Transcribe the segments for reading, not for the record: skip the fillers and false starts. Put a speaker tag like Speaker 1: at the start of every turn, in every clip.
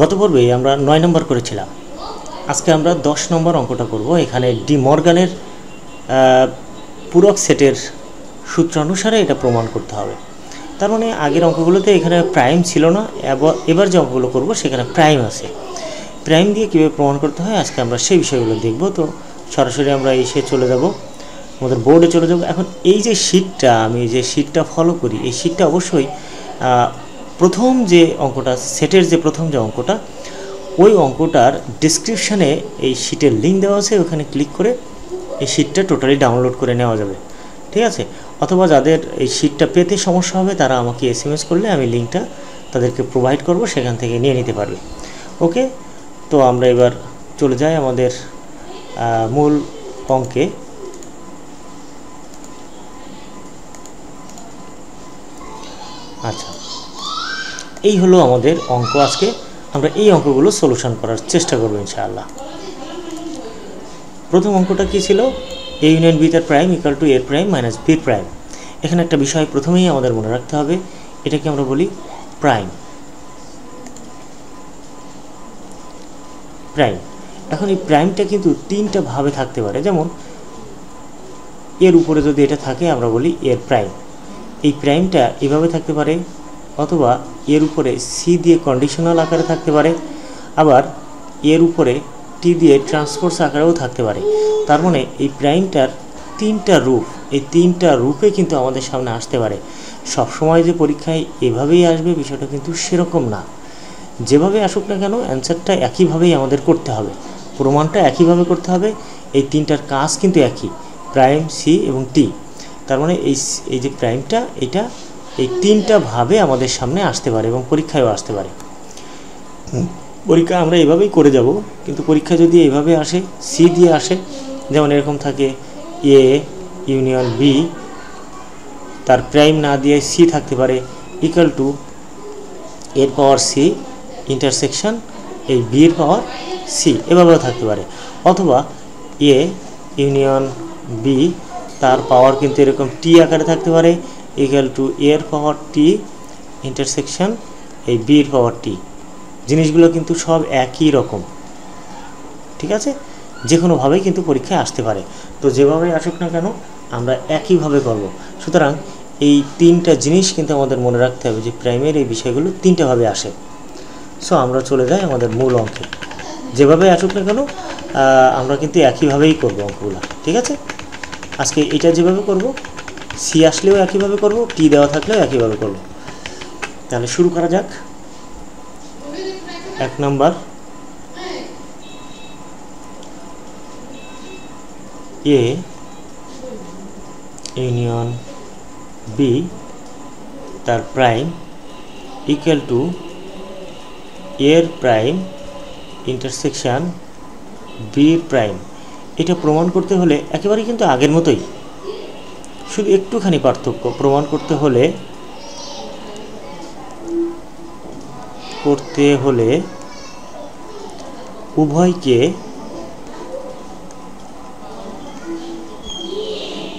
Speaker 1: গত পর্বে আমরা 9 নম্বর করেছিলাম। আজকে আমরা 10 নম্বর অঙ্কটা করব। এখানে ডি মর্গানের পূরক সেটের সূত্র অনুসারে এটা প্রমাণ করতে হবে। তার মানে আগের অঙ্কগুলোতে এখানে প্রাইম ছিল না, এবার যে অঙ্কগুলো করব সেখানে প্রাইম আছে। প্রাইম দিয়ে কীভাবে প্রমাণ করতে হয় আজকে আমরা সেই বিষয়গুলো দেখব। তো সরাসরি আমরা এসে চলে যাব, আমাদের বোর্ডে চলে যাব। এখন এই যে শিটটা, আমি যে শিটটা ফলো করি, এই শিটটা অবশ্যই প্রথম যে অঙ্কটা, সেটের যে প্রথম যে অঙ্কটা, ওই অঙ্কটার ডিসক্রিপশানে এই শিটের লিঙ্ক দেওয়া আছে, ওখানে ক্লিক করে এই শিটটা টোটালি ডাউনলোড করে নেওয়া যাবে, ঠিক আছে? অথবা যাদের এই শিটটা পেতে সমস্যা হবে তারা আমাকে SMS করলে আমি লিঙ্কটা তাদেরকে প্রোভাইড করব, সেখান থেকে নিয়ে নিতে পারবে। ওকে, তো আমরা এবার চলে যাই আমাদের মূল অঙ্কে। আচ্ছা, এই হলো আমাদের অঙ্ক। আজকে আমরা এই অঙ্কগুলো সলিউশন করার চেষ্টা করব ইনশাআল্লাহ। প্রথম অঙ্কটা কি ছিল? এ ইউনিয়ন বি তার প্রাইম ইকুয়াল টু এর প্রাইম মাইনাস বির প্রাইম। এখানে একটা বিষয় প্রথমেই আমাদের মনে রাখতে হবে, এটাকে আমরা বলি প্রাইম। প্রাইম, এখন এই প্রাইমটা কিন্তু তিনটা ভাবে থাকতে পারে। যেমন এর উপরে যদি এটা থাকে আমরা বলি এর প্রাইম। এই প্রাইমটা এভাবে থাকতে পারে, অথবা এর উপরে সি দিয়ে কন্ডিশনাল আকারে থাকতে পারে, আবার এর উপরে টি দিয়ে ট্রান্সপোর্টস আকারেও থাকতে পারে। তার মানে এই প্রাইমটার তিনটা রূপ, এই তিনটা রূপে কিন্তু আমাদের সামনে আসতে পারে। সবসময় যে পরীক্ষায় এভাবেই আসবে বিষয়টা কিন্তু সেরকম না। যেভাবে আসুক না কেন অ্যান্সারটা একইভাবেই আমাদের করতে হবে, প্রমাণটা একইভাবে করতে হবে। এই তিনটার কাজ কিন্তু একই, প্রাইম, সি এবং টি। তার মানে এই যে প্রাইমটা, এটা এই তিনটা ভাবে আমাদের সামনে আসতে পারে এবং পরীক্ষায়ও আসতে পারে। পরীক্ষা আমরা এইভাবেই করে যাব, কিন্তু পরীক্ষা যদি এইভাবে আসে, সি দিয়ে আসে, যেমন এরকম থাকে এ ইউনিয়ন বি, তার প্রাইম না দিয়ে সি থাকতে পারে, ইকুয়াল টু এর পাওয়ার সি ইন্টারসেকশন এই বির পাওয়ার সি, এভাবেও থাকতে পারে। অথবা এ ইউনিয়ন বি, তার পাওয়ার কিন্তু এরকম টি আকারে থাকতে পারে, ইকুয়াল টু এর পাওয়ার টি ইন্টারসেকশন এই বির পাওয়ার টি। জিনিসগুলো কিন্তু সব একই রকম, ঠিক আছে? যে কোনোভাবেই কিন্তু পরীক্ষায় আসতে পারে। তো যেভাবেই আসুক না কেন আমরা একইভাবে করব। সুতরাং এই তিনটা জিনিস কিন্তু আমাদের মনে রাখতে হবে যে প্রাইমের এই বিষয়গুলো তিনটাভাবে আসে। সো আমরা চলে যাই আমাদের মূল অঙ্কে। যেভাবে আসুক না কেন আমরা কিন্তু একইভাবেই করব অঙ্কগুলো, ঠিক আছে? আজকে এটা যেভাবে করব, সি আসলেও একইভাবে করব, টি দেওয়া থাকলেও একইভাবে করব। তাহলে শুরু করা যাক। 1 নম্বর, এ ইউনিয়ন বি তার প্রাইম ইকুয়াল টু এর প্রাইম ইন্টারসেকশন বির প্রাইম। এটা প্রমাণ করতে হলে একেবারেই কিন্তু আগের মতোই, শুধু একটুখানি পার্থক্য। প্রমাণ করতে হলে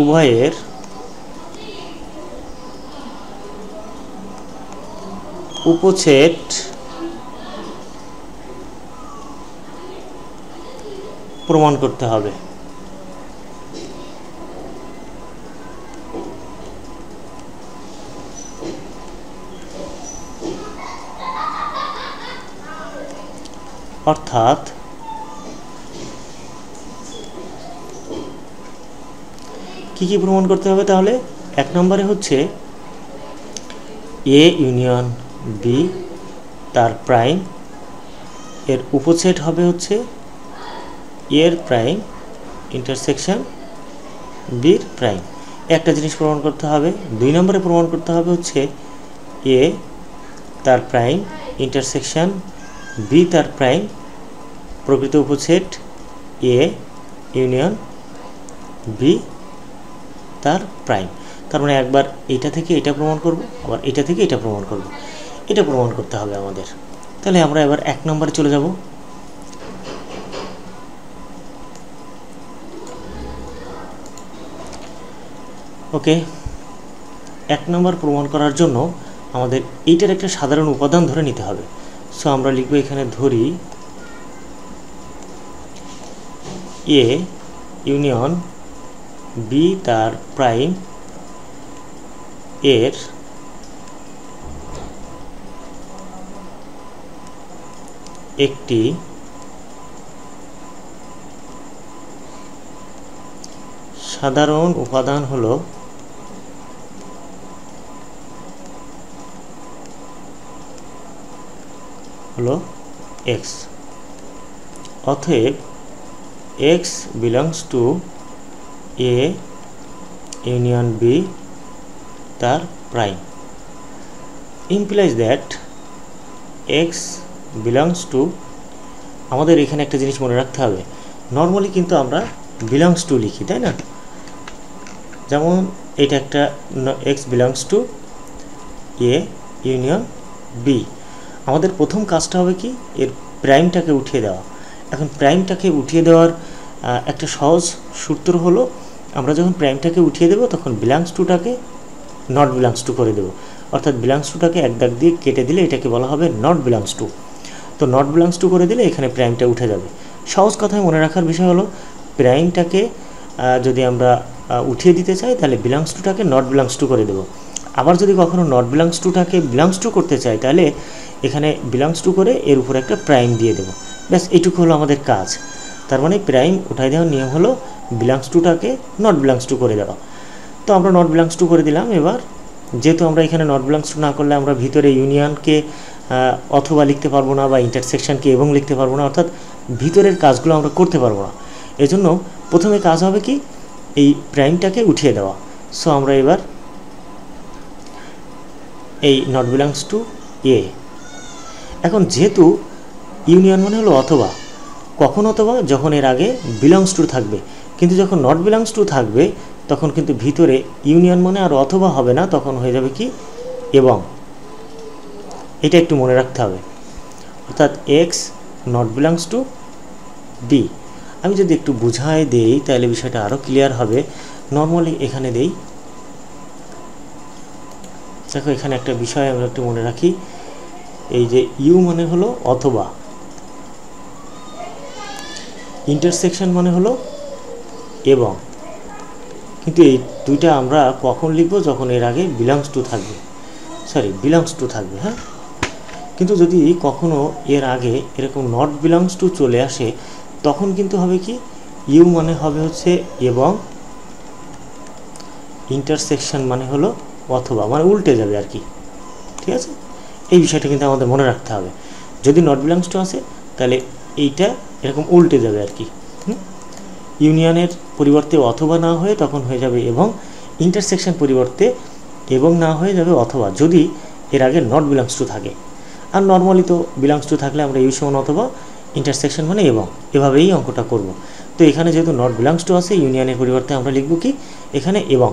Speaker 1: উভয়ের উপছেদ প্রমাণ করতে হবে। অর্থাৎ কি প্রমাণ করতে হবে তাহলে? 1 নম্বরে হচ্ছে এ ইউনিয়ন বি তার প্রাইম এর উপসেট হবে হচ্ছে এর প্রাইম ইন্টারসেকশন বির প্রাইম। একটা জিনিস প্রমাণ করতে হবে। 2 নম্বরে প্রমাণ করতে হবে হচ্ছে এ তার প্রাইম ইন্টারসেকশন বি তার প্রাইম প্রকৃত উপসেট এ ইউনিয়ন বি তার প্রাইম। তার মানে একবার এটা থেকে এটা প্রমাণ করব, আবার এটা থেকে এটা প্রমাণ করব। এটা প্রমাণ করতে হবে আমাদের। তাহলে আমরা এবার 1 নম্বরে চলে যাব। ওকে, 1 নম্বর প্রমাণ করার জন্য আমাদের এইটার একটা সাধারণ উপাদান ধরে নিতে হবে। সো আমরা লিখব এখানে ধরি এ ইউনিয়ন বি তার প্রাইম এর একটি সাধারণ উপাদান হলো x, অতএব x belongs to A union B তার prime implies that x belongs to, আমাদের এখানে একটা জিনিস মনে রাখতে হবে, নর্মালি কিন্তু আমরা belongs to লিখি, তাই না? যেমন এটা একটা x belongs to A union B, আমাদের প্রথম কাজটা হবে কি এর প্রাইমটাকে উঠিয়ে দেওয়া। এখন প্রাইমটাকে উঠিয়ে দেওয়ার একটা সহজ সূত্র হলো, আমরা যখন প্রাইমটাকে উঠিয়ে দেব তখন বিলংস টুটাকে নট বিলংস টু করে দেব, অর্থাৎ বিলংস টুটাকে এক দাগ দিয়ে কেটে দিলে এটাকে বলা হবে নট বিলংস টু। তো নট বিলংস টু করে দিলে এখানে প্রাইমটা উঠে যাবে। সহজ কথায় মনে রাখার বিষয় হলো, প্রাইমটাকে যদি আমরা উঠিয়ে দিতে চাই তাহলে বিলংস টুটাকে নট বিলংস টু করে দেব। আবার যদি কখনো নট বিলংস টুটাকে বিলংস টু করতে চাই তাহলে এখানে বিলংস টু করে এর উপর একটা প্রাইম দিয়ে দেব। ব্যাস এইটুকু হলো আমাদের কাজ। তার মানে প্রাইম উঠাই দেওয়ার নিয়ম হলো বিলংস টুটাকে নট বিলংস টু করে দেওয়া। তো আমরা নট বিলংস টু করে দিলাম। এবার যেহেতু আমরা এখানে নট বিলংস টু না করলে আমরা ভিতরে ইউনিয়নকে অথবা লিখতে পারবো না, বা ইন্টারসেকশনকে এবং লিখতে পারবো না, অর্থাৎ ভিতরের কাজগুলো আমরা করতে পারবো না। এজন্য প্রথমে কাজ হবে কি এই প্রাইমটাকে উঠিয়ে দেওয়া। সো আমরা এবার এই নট বিলংস টু এ, এখন যেহেতু ইউনিয়ন মানে হলো অথবা, কখন অথবা যখন এর আগে বিলংস টু থাকবে, কিন্তু যখন নট বিলংস টু থাকবে তখন কিন্তু ভিতরে ইউনিয়ন মানে আর অথবা হবে না, তখন হয়ে যাবে কি এবং। এটা একটু মনে রাখতে হবে, অর্থাৎ X not belongs to B. আমি যদি একটু বুঝাই দেই তাহলে বিষয়টা আরও ক্লিয়ার হবে। নর্মালি এখানে দেই, দেখো এখানে একটা বিষয় আমরা একটু মনে রাখি, এই যে ইউ মানে হলো অথবা, ইন্টারসেকশন মানে হলো এবং, কিন্তু এই দুইটা আমরা কখন লিখব যখন এর আগে বিলংস টু থাকবে, বিলংস টু থাকবে। হ্যাঁ, কিন্তু যদি কখনো এর আগে এরকম নট বিলংস টু চলে আসে তখন কিন্তু হবে কি ইউ মানে হবে হচ্ছে এবং, ইন্টারসেকশন মানে হলো অথবা, মানে উল্টে যাবে আর কি। ঠিক আছে, এই বিষয়টা কিন্তু আমাদের মনে রাখতে হবে। যদি নট বিলংস টু আসে তাহলে এইটা এরকম উল্টে যাবে আর কি। ইউনিয়নের পরিবর্তে অথবা না হয়ে তখন হয়ে যাবে এবং, ইন্টারসেকশন পরিবর্তে এবং না হয়ে যাবে অথবা, যদি এর আগে নট বিলংস টু থাকে। আর নর্মালি তো বিলংস টু থাকলে আমরা ইউ সমান অথবা, ইন্টারসেকশন মানে এবং, এভাবেই অঙ্কটা করব। তো এখানে যেহেতু নট বিলংস টু আছে, ইউনিয়নের পরিবর্তে আমরা লিখব কি এখানে এবং।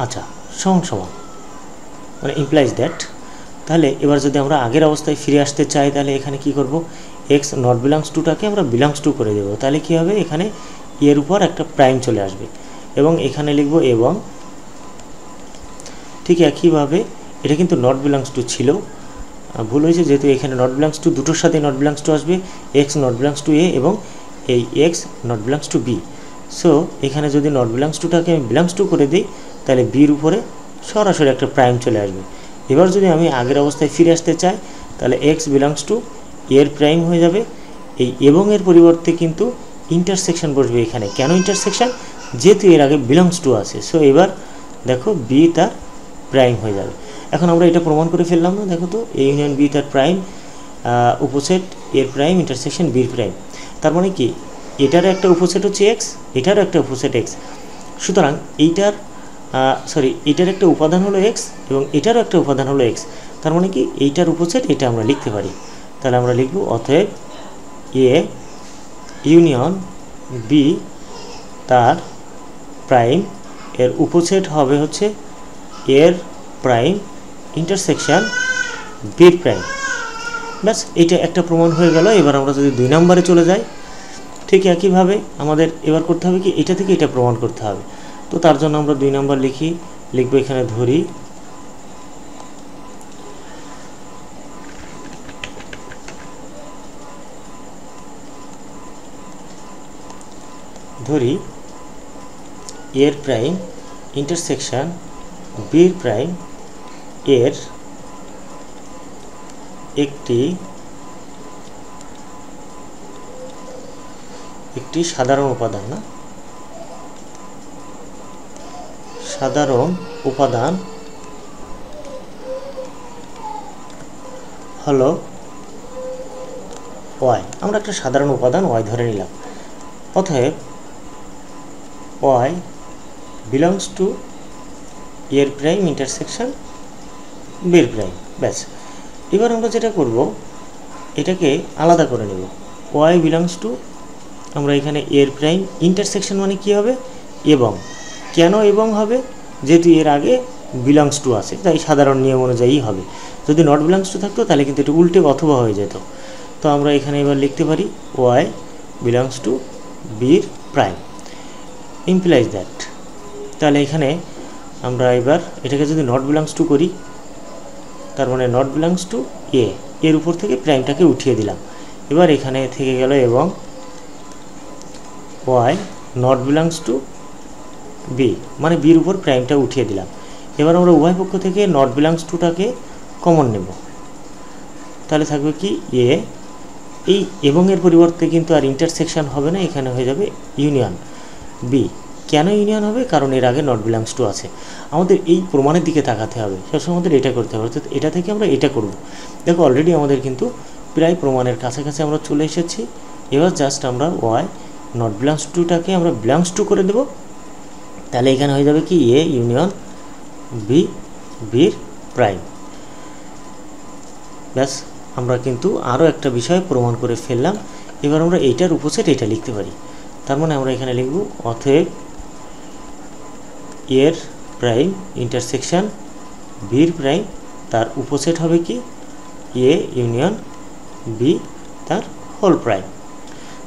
Speaker 1: আচ্ছা, সমান সমান মানে ইমপ্লাইজ দ্যাট। তাহলে এবার যদি আমরা আগের অবস্থায় ফিরে আসতে চাই তাহলে এখানে কি করব, এক্স নট বিলংস টুটাকে আমরা বিলংস টু করে দেবো। তাহলে কি হবে, এখানে এর উপর একটা প্রাইম চলে আসবে এবং এখানে লিখব এবং। ঠিক একইভাবে এটা কিন্তু নট বিলংস টু ছিল, ভুল হয়েছে, যেহেতু এখানে নট বিলংস টু দুটোর সাথে নট বিলংস টু আসবে, X not belongs to A এবং এই X not belongs to B. So এখানে যদি নট বিলংস টুটাকে আমি বিলংস টু করে দিই তাহলে বির উপরে সরাসরি একটা প্রাইম চলে আসবে। এবার যদি আমি আগের অবস্থায় ফিরে আসতে চাই তাহলে এক্স বিলংস টু এর প্রাইম হয়ে যাবে, এই এবং এর পরিবর্তে কিন্তু ইন্টারসেকশন বসবে এখানে। কেন ইন্টারসেকশন, যেহেতু এর আগে বিলংস টু আছে। সো এবার দেখো বি তার প্রাইম হয়ে যাবে। এখন আমরা এটা প্রমাণ করে ফেললাম না, দেখো তো এ ইউনিয়ন বি তার প্রাইম, উপসেট এর প্রাইম ইন্টারসেকশন বির প্রাইম। তার মানে কি এটার একটা উপসেট হচ্ছে এক্স, এটারও একটা উপসেট এক্স। সুতরাং এইটার এটার একটা উপাদান হলো এক্স এবং এটারও একটা উপাদান হলো এক্স। তার মানে কি এইটার উপসেট এটা আমরা লিখতে পারি। তাহলে আমরা লিখব অতএব এ ইউনিয়ন বি তার প্রাইম এর উপসেট হবে হচ্ছে এর প্রাইম ইন্টারসেকশন বির প্রাইম। ব্যাস, এটা একটা প্রমাণ হয়ে গেল। এবার আমরা যদি 2 নম্বরে চলে যাই, ঠিক একইভাবে আমাদের এবার করতে হবে কি এটা থেকে এটা প্রমাণ করতে হবে। তো তার জন্য আমরা 2 নম্বর লিখব এখানে ধরি ধরি এর প্রাইম ইন্টারসেকশন বির প্রাইম এর একটি সাধারণ উপাদান, না সাধারণ উপাদান হলো ওয়াই। আমরা একটা সাধারণ উপাদান ওয়াই ধরে নিলাম। অতএব ওয়াই বিলংস টু এর প্রাইম ইন্টারসেকশন বির প্রাইম। ব্যাস, এবার আমরা যেটা করব এটাকে আলাদা করে নেব। ওয়াই বিলংস টু, আমরা এখানে এর প্রাইম ইন্টারসেকশন মানে কি হবে, এবং কেন এবং হবে, যেহেতু এর আগে বিলংস টু আছে তাই সাধারণ নিয়ম অনুযায়ী হবে। যদি নট বিলংস টু থাকতো তাহলে কিন্তু এটা উল্টে অথবা হয়ে যেত। তো আমরা এখানে এবার লিখতে পারি ওয়াই বিলংস টু বির প্রাইম ইমপ্লাইজ দ্যাট। তাহলে এখানে আমরা এবার এটাকে যদি নট বিলংস টু করি, তার মানে নট বিলংস টু এর উপর থেকে প্রাইমটাকে উঠিয়ে দিলাম। এবার এখানে থেকে গেল এবং Y not belongs to B, মানে বির উপর প্রাইমটা উঠিয়ে দিলাম। এবার আমরা উভয় পক্ষ থেকে নট বিলংস টুটাকে কমন নেব। তাহলে থাকবে কি এই এবং এর পরিবর্তে কিন্তু আর ইন্টারসেকশন হবে না, এখানে হয়ে যাবে ইউনিয়ন বি। কেন ইউনিয়ন হবে, কারণ এর আগে নট বিলংস টু আছে। আমাদের এই প্রমাণের দিকে তাকাতে হবে, সবসময় আমাদের এটা করতে হবে, অর্থাৎ এটা থেকে আমরা এটা করব। দেখো অলরেডি আমাদের কিন্তু প্রায় প্রমাণের কাছাকাছি আমরা চলে এসেছি। এবার জাস্ট আমরা ওয়াই নট বিলংস টুটাকে আমরা বিলংস টু করে দেব। তাহলে এখানে হয়ে যাবে কি এ ইউনিয়ন বি বির প্রাইম। ব্যাস, আমরা কিন্তু আরও একটা বিষয় প্রমাণ করে ফেললাম। এবার আমরা এইটার উপসেট এটা লিখতে পারি। তার মানে আমরা এখানে লিখব অতএব এর প্রাইম ইন্টারসেকশন বির প্রাইম তার উপসেট হবে কি এ ইউনিয়ন বি তার হোল প্রাইম।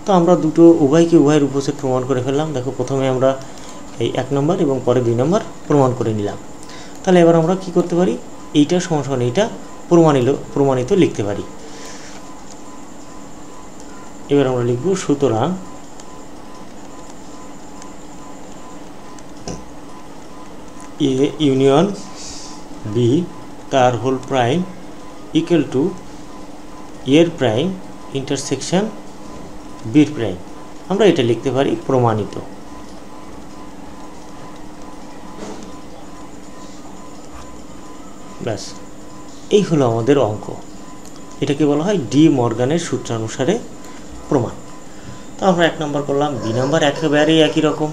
Speaker 1: তো আমরা দুটো উভয়কে উভয়ের উপসেট প্রমাণ করে ফেললাম। দেখো প্রথমে আমরা এই 1 নম্বর এবং পরে 2 নম্বর প্রমাণ করে নিলাম। তাহলে এবার আমরা কি করতে পারি, এইটা সমান এইটা প্রমাণিত লিখতে পারি। এবার আমরা লিখব সুতরাং এ ইউনিয়ন বি তার হোল প্রাইম ইকুয়াল টু এর প্রাইম ইন্টারসেকশন বির প্রাইম। আমরা এটা লিখতে পারি প্রমাণিত। ব্যাস, এই হলো আমাদের অঙ্ক। এটাকে বলা হয় ডি মর্গানের সূত্রানুসারে প্রমাণ। তো আমরা 1 নম্বর করলাম, 2 নম্বর একেবারেই একই রকম।